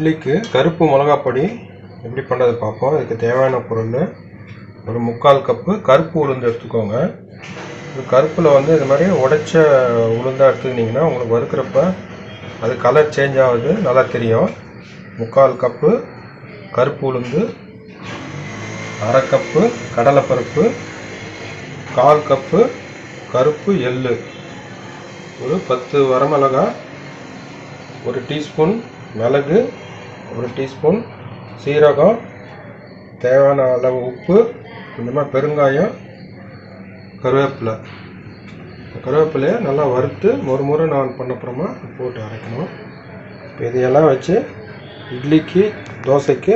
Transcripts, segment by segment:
இட்லிக்கு கருப்பு மிளகாய் பொடி எப்படி பண்ணுறது பார்ப்போம். இதுக்கு தேவையான பொருள் ஒரு 3/4 கப்பு கருப்பு உளுந்து எடுத்துக்கோங்க. இது கருப்பில் வந்து இது மாதிரி உடைச்ச உளுந்தாக எடுத்துக்கிட்டிங்கன்னா உங்களுக்கு வறுக்கிறப்ப அது கலர் சேஞ்ச் ஆகுது, நல்லா தெரியும். 3/4 கப்பு கருப்பு உளுந்து, 1/2 கப்பு கடலைப்பருப்பு, 1/4 கப்பு கருப்பு எள்ளு, ஒரு 10 வரமிளகாய், 1 டீஸ்பூன் மிளகு, 1 டீஸ்பூன் சீரகம், தேவையான அளவு உப்பு, கொஞ்சமாக பெருங்காயம், கருவேப்பிலையை நல்லா வறுத்து முறை நான் பண்ணப்புறமா போட்டு அரைக்கணும். இப்போ இதையெல்லாம் வச்சு இட்லிக்கு தோசைக்கு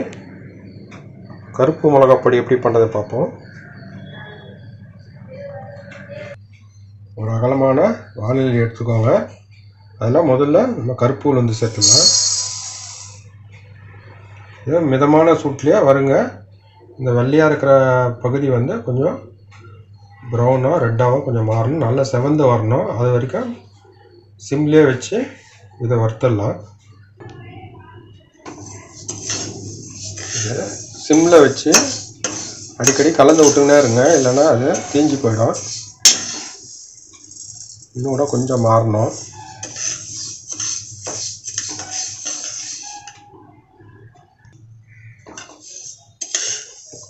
கருப்பு மிளகாய் பொடி எப்படி பண்ணுறதை பார்ப்போம். ஒரு அகலமான வானிலை எடுத்துக்கோங்க. அதில் முதல்ல நம்ம கருப்பு உளுந்து சேர்த்துக்கலாம். இது மிதமான சூட்லேயே வருங்க. இந்த வெள்ளையாக இருக்கிற பகுதி வந்து கொஞ்சம் ப்ரௌனாக ரெட்டாகவும் கொஞ்சம் மாறணும், நல்லா செவந்து வரணும். அது வரைக்கும் சிம்லேயே வச்சு இதை வறுத்துடலாம். இதை சிம்மில் வச்சு அடிக்கடி கலந்து விட்டுக்கினே இருங்க, இல்லைன்னா அது தீஞ்சு போயிடும். இன்னும் கூட கொஞ்சம் மாறணும்.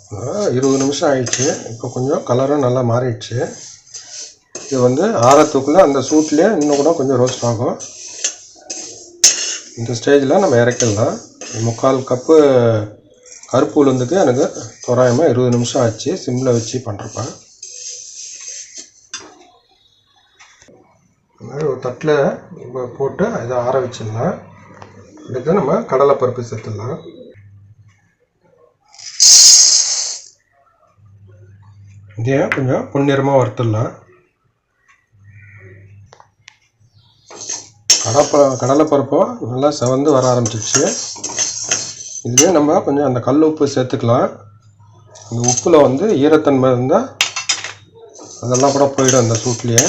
இப்போ 20 நிமிஷம் ஆயிடுச்சு. இப்போ கொஞ்சம் கலரும் நல்லா மாறிடுச்சு. இது வந்து ஆறத்துக்குள்ளே அந்த சூட்லேயே இன்னும் கூட கொஞ்சம் ரோஸ்ட் ஆகும். இந்த ஸ்டேஜில் நம்ம இறக்கிடலாம். 3/4 கப்பு கருப்பு உளுந்துக்கு எனக்கு தோராயமாக 20 நிமிஷம் ஆச்சு சிம்மில் வச்சு பண்ணுறப்ப. இந்த மாதிரி ஒரு தட்டில் போட்டு இதை ஆற வச்சிடலாம். அடுத்து நம்ம கடலைப்பருப்பு சேர்த்துடலாம். இதையே கொஞ்சம் பொன்னிறமாக வறுத்துடலாம். கடலைப்பருப்பும் நல்லா செவந்து வர ஆரம்பிச்சிருச்சு. இதுலேயே நம்ம கொஞ்சம் அந்த கல் உப்பு சேர்த்துக்கலாம். அந்த உப்பில் வந்து ஈரத்தன்மை இருந்தால் அதெல்லாம் கூட போயிடும் அந்த சூட்லேயே.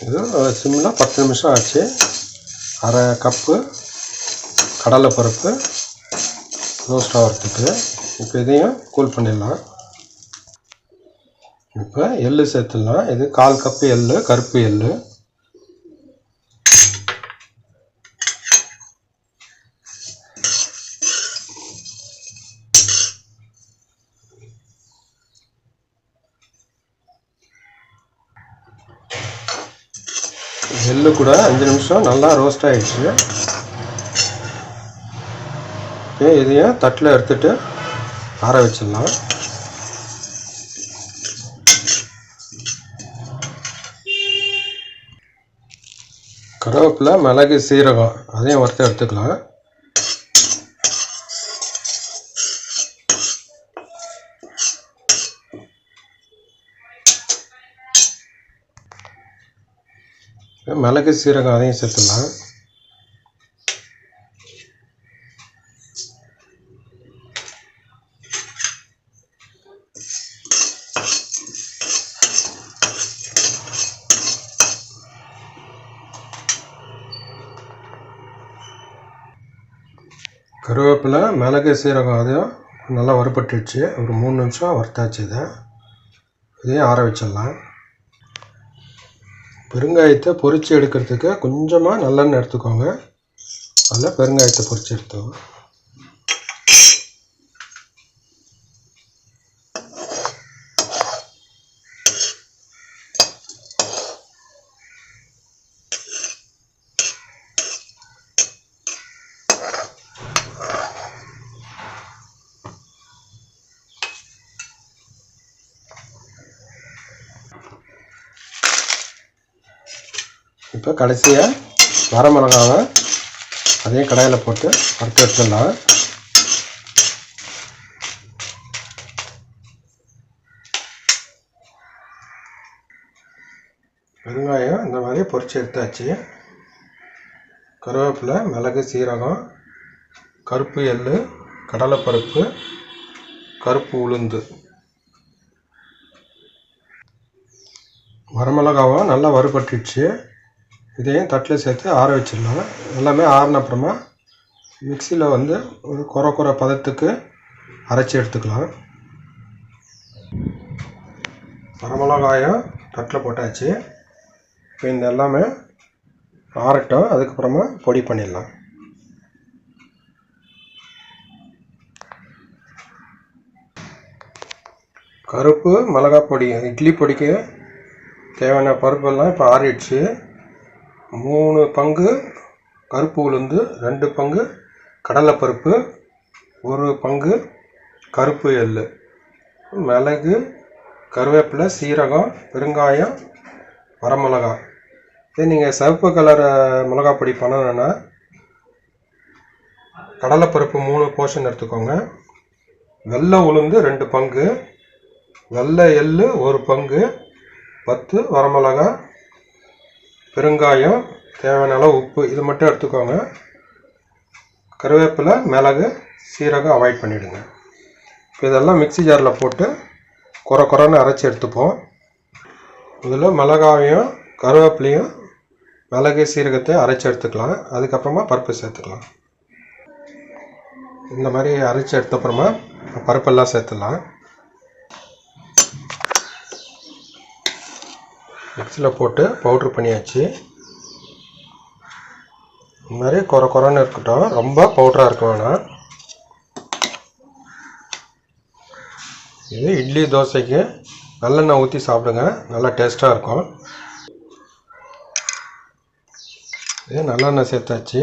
இது சிம்மில் 10 நிமிஷம் ஆச்சு. 1/2 கப்பு கடலைப்பருப்பு ரோஸ்ட் ஆகிறதுக்கு. இப்போ இதையும் கூல் பண்ணிடலாம். இப்போ எள்ளு சேர்த்துடலாம். இது 1/4 கப்பு எள்ளு, கருப்பு எள்ளு. எள்ளு கூட 5 நிமிஷம் நல்லா ரோஸ்ட் ஆகிடுச்சு. இதையும் தட்டில் எடுத்துட்டு ஆற வச்சிடலாம். கருவேப்பிலை, மிளகு, சீரகம் அதையும் வறுத்து எடுத்துக்கலாம். மிளகு, சீரகம் அதையும் சேர்த்துடலாம். கருவேப்பிலை, மிளகு, சீரகம் அதையும் நல்லா வறுபட்டுடுச்சு. ஒரு 3 நிமிஷம் வறுத்தாச்சு. இதையும் ஆற வச்சிடலாம். பெருங்காயத்தை பொரித்து எடுக்கிறதுக்கு கொஞ்சமாக நல்லெண்ணெய் எடுத்துக்கோங்க. அதில் பெருங்காயத்தை பொரித்து எடுத்துக்கோங்க. இப்போ கடைசியாக வரமிளகாவை அதையும் கடாயில் போட்டு வறுத்து எடுத்துடலாம். வெங்காயம் இந்த மாதிரி பொரிச்சு எடுத்தாச்சு. கருவேப்பிலை, மிளகு, சீரகம், கருப்பு எள்ளு, கடலைப்பருப்பு, கருப்பு உளுந்து, வரமிளகாவை நல்லா வறுபட்டுச்சு. இதையும் தட்டில் சேர்த்து ஆற வச்சிடலாம். எல்லாமே ஆறின அப்புறமா மிக்சியில் வந்து ஒரு குறை பதத்துக்கு அரைச்சி எடுத்துக்கலாம். வரமிளகாயும் தட்டில் போட்டாச்சு. இப்போ இந்த எல்லாமே ஆறட்டும், அதுக்கப்புறமா பொடி பண்ணிடலாம். கருப்பு மிளகாய் பொடி, இட்லி பொடிக்கு தேவையான பருப்பெல்லாம் இப்போ ஆறிடுச்சு. 3 பங்கு கருப்பு உளுந்து, 2 பங்கு கடலைப்பருப்பு, 1 பங்கு கருப்பு எள்ளு, மிளகு, கருவேப்பிலை, சீரகம், பெருங்காயம், வரமிளகாய். இதே நீங்கள் சிவப்பு கலர் மிளகாய் பொடி பண்ணணுன்னா கடலைப்பருப்பு 3 போர்ஷன் எடுத்துக்கோங்க, வெள்ளை உளுந்து 2 பங்கு, வெள்ளை எள்ளு 1 பங்கு, 10 வரமிளகாய், பெருங்காயம், தேவையான அளவு உப்பு, இது மட்டும் எடுத்துக்கோங்க. கருவேப்பிலை, மிளகு, சீரகம் அவாய்ட் பண்ணிவிடுங்க. இப்போ இதெல்லாம் மிக்ஸி ஜாரில் போட்டு குறைன்னு அரைச்சி எடுத்துப்போம். இதில் மிளகாயும் கருவேப்பிலையும் மிளகு சீரகத்தை அரைச்சி எடுத்துக்கலாம். அதுக்கப்புறமா பருப்பு சேர்த்துக்கலாம். இந்த மாதிரி அரைச்சி எடுத்தப்புறமா பருப்பெல்லாம் சேர்த்துக்கலாம். மிக்ஸியில் போட்டு பவுட்ரு பண்ணியாச்சு. இந்த மாதிரி குறைன்னு இருக்கட்டும், ரொம்ப பவுடராக இருக்க வேணாம். இது இட்லி தோசைக்கு நல்லெண்ணெய் ஊற்றி சாப்பிடுங்க, நல்லா டேஸ்ட்டாக இருக்கும். இது நல்லெண்ணெய் சேர்த்தாச்சு.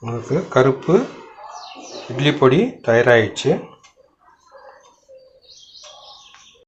உங்களுக்கு கருப்பு இட்லி பொடி தயாராகிடுச்சு.